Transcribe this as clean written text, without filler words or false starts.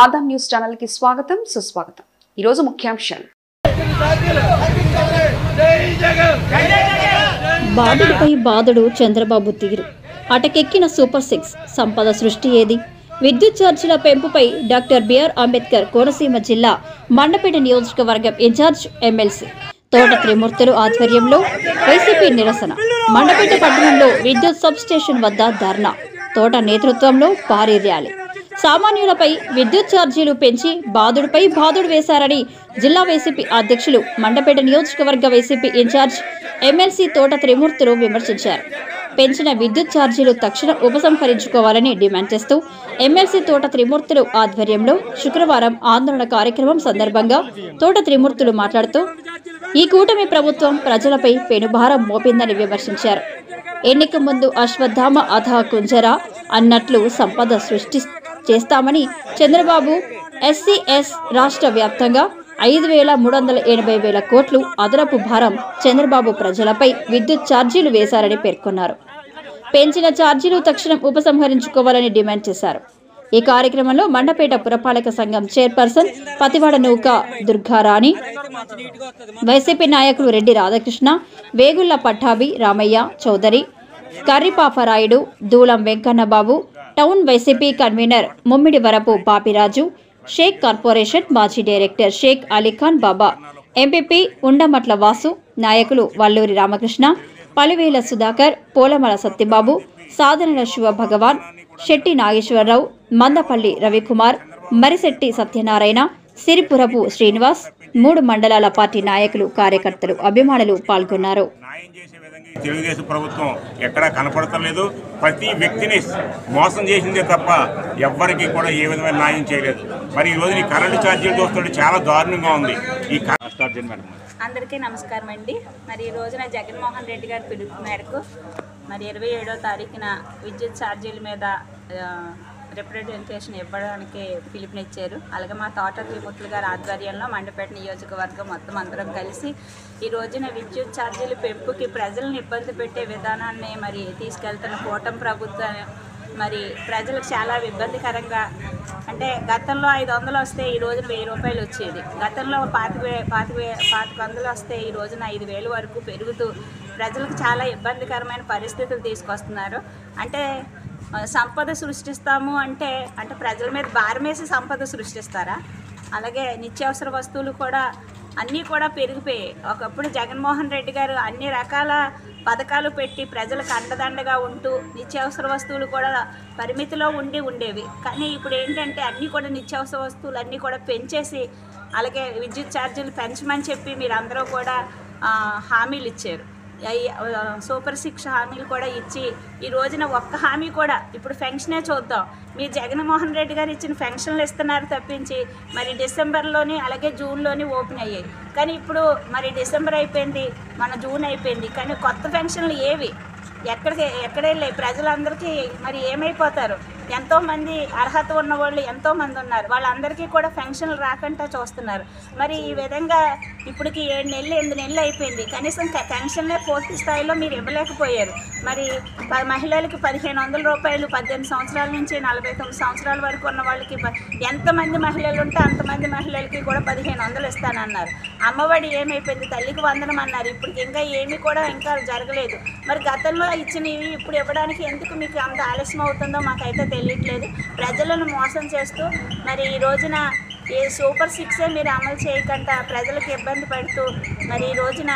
Adam news channel కి స్వాగతం సుస్వాగతం। ఈ రోజు ముఖ్యాంశాలు। బాదుడుపై బాదుడు చంద్రబాబు తీరు, అటకెక్కిన సూపర్ సిక్స్ సంపద సృష్టి ఏది? విద్యుత్ ఛార్జీల పెంపుపై డాక్టర్ బిఆర్ అంబేద్కర్ కోనసీమ జిల్లా మండపేట నియోజకవర్గం ఇన్ఛార్జ్ ఎమ్మెల్సీ తోట త్రిమూర్తులు ఆధ్వర్యంలో వైసీపీ నిరసన। మండపేట పట్టణంలో విద్యుత్ సబ్ స్టేషన్ వద్ద ధర్నా, తోట నేతృత్వంలో భారీ ర్యాలీ। సామాన్యులపై విద్యుత్ ఛార్జీలు పెంచి బాదుడుపై బాదుడు వేశారని జిల్లా వైసీపీ అధ్యక్షులు మండపేట నియోజకవర్గ వైసీపీ ఇన్ఛార్జ్ ఎమ్మెల్సీ తోట త్రిమూర్తులు విమర్శించారు। పెంచిన విద్యుత్ ఛార్జీలు తక్షణం ఉపసంహరించుకోవాలని డిమాండ్ చేస్తూ ఎమ్మెల్సీ తోట త్రిమూర్తులు ఆధ్వర్యంలో శుక్రవారం ఆందోళన కార్యక్రమం సందర్భంగా తోట త్రిమూర్తులు మాట్లాడుతూ ఈ కూటమి ప్రభుత్వం ప్రజలపై పెనుభారం మోపిందని విమర్శించారు। ఎన్నిక ముందు అశ్వత్థామ అథా కుంజరా అన్నట్లు సంపద సృష్టి చేస్తామని చంద్రబాబు ఎస్సీఎస్ రాష్ట్ర వ్యాప్తంగా 5,380,000 కోట్లు అదనపు భారం చంద్రబాబు ప్రజలపై విద్యుత్ ఛార్జీలు వేశారని పేర్కొన్నారు। పెంచిన ఛార్జీలు తక్షణం ఉపసంహరించుకోవాలని డిమాండ్ చేశారు। ఈ కార్యక్రమంలో మండపేట పురపాలక సంఘం చైర్పర్సన్ పతివాడ నూక దుర్గారాణి, వైసీపీ నాయకులు Reddy Radhakrishna, Vegulla Pattabhi Ramaiah Chowdary, Karripaparayudu, Dulam Venkannababu, town YCP convener Mummidi Varapu Bapiraju, Sheikh corporation మాజీ డైరెక్టర్ షేక్ అలీఖాన్ బాబా, ఎంపీపీ ఉండమట్ల వాసు, నాయకులు వల్లూరి రామకృష్ణ, పలివేల సుధాకర్, పోలమల సత్యబాబు, సాధనల శివ భగవాన్, శెట్టి నాగేశ్వరరావు, మందపల్లి రవికుమార్, మరిశెట్టి సత్యనారాయణ, సిరిపురపు శ్రీనివాస్, 3 మండలాల పార్టీ నాయకులు, కార్యకర్తలు, అభిమానులు పాల్గొన్నారు। తెలుగుదేశం ప్రభుత్వం ఎక్కడా కనపడతలేదు। ప్రతి వ్యక్తిని మోసం చేసిందే తప్ప ఎవ్వరికి కూడా ఏ విధమైన న్యాయం చేయలేదు। మరి ఈ రోజు ఈ కరెంటు ఛార్జీలు చూస్తుంటే చాలా దారుణంగా ఉంది। ఈ అందరికీ నమస్కారం అండి। మరి ఈ రోజున జగన్మోహన్ రెడ్డి గారి పిలుపు మేరకు మరి 27వ తారీఖున విద్యుత్ ఛార్జీల మీద రిప్రజెంటేషన్ ఇవ్వడానికి పిలుపునిచ్చారు। అలాగే మా తోట త్రిమూర్తులు గారి ఆధ్వర్యంలో మండపేట నియోజకవర్గం మొత్తం అందరం కలిసి ఈ రోజున విద్యుత్ ఛార్జీల పెంపుకి ప్రజలను ఇబ్బంది పెట్టే విధానాన్ని మరి తీసుకెళ్తున్న కూటమి ప్రభుత్వం మరి ప్రజలకు చాలా ఇబ్బందికరంగా, అంటే గతంలో 500 వస్తే ఈ రోజున 1000 రూపాయలు వచ్చేది, గతంలో 2500 వస్తే ఈ రోజున 5,000 వరకు పెరుగుతూ ప్రజలకు చాలా ఇబ్బందికరమైన పరిస్థితులు తీసుకొస్తున్నారు। అంటే సంపద సృష్టిస్తాము అంటే ప్రజల మీద భారమేసి సంపద సృష్టిస్తారా? అలాగే నిత్యావసర వస్తువులు కూడా అన్నీ కూడా పెరిగిపోయాయి। ఒకప్పుడు జగన్మోహన్ రెడ్డి గారు అన్ని రకాల పథకాలు పెట్టి ప్రజలకు అండదండగా ఉంటూ నిత్యావసర వస్తువులు కూడా పరిమితిలో ఉండేవి। కానీ ఇప్పుడు ఏంటంటే అన్నీ కూడా నిత్యావసర వస్తువులు అన్నీ కూడా పెంచేసి, అలాగే విద్యుత్ ఛార్జీలు పెంచమని చెప్పి మీరందరూ కూడా హామీలు ఇచ్చారు। సూపర్ 6 హామీలు కూడా ఇచ్చి ఈ రోజున ఒక్క హామీ కూడా ఇప్పుడు ఫెన్షనే చూద్దాం, మీరు జగన్మోహన్ రెడ్డి గారు ఇచ్చిన ఫెన్షన్లు ఇస్తున్నారు తప్పించి మరి డిసెంబర్లోని అలాగే జూన్లోని ఓపెన్ అయ్యాయి। కానీ ఇప్పుడు మరి డిసెంబర్ అయిపోయింది, మన జూన్ అయిపోయింది, కానీ కొత్త ఫెన్షన్లు ఏవి ఎక్కడ వెళ్ళాయి? ప్రజలందరికీ మరి ఏమైపోతారు? ఎంతోమంది అర్హత ఉన్న వాళ్ళు ఎంతోమంది ఉన్నారు, వాళ్ళందరికీ కూడా ఫెన్షన్లు రాకుండా చూస్తున్నారు। మరి ఈ విధంగా ఇప్పటికి 7 నెలలు 8 నెలలు అయిపోయింది, కనీసం ఫెన్షన్లే పూర్తి స్థాయిలో మీరు ఇవ్వలేకపోయారు। మరి మహిళలకి 1,500 రూపాయలు 18 సంవత్సరాల నుంచి 49 సంవత్సరాల వరకు ఉన్న వాళ్ళకి ఎంతమంది మహిళలు ఉంటే అంతమంది మహిళలకి కూడా 1,500 ఇస్తానన్నారు। అమ్మఒడి ఏమైపోయింది? తల్లికి వందనం అన్నారు, ఇప్పటికి ఇంకా ఏమీ కూడా ఇంకా జరగలేదు। మరి గతంలో ఇచ్చినవి ఇప్పుడు ఇవ్వడానికి ఎందుకు మీకు అంత ఆలస్యం అవుతుందో మాకైతే తెలియట్లేదు। ప్రజలను మోసం చేస్తూ మరి ఈ రోజున ఏ సూపర్ 6 మీరు అమలు చేయకుండా ప్రజలకు ఇబ్బంది పడుతూ మరి ఈ రోజున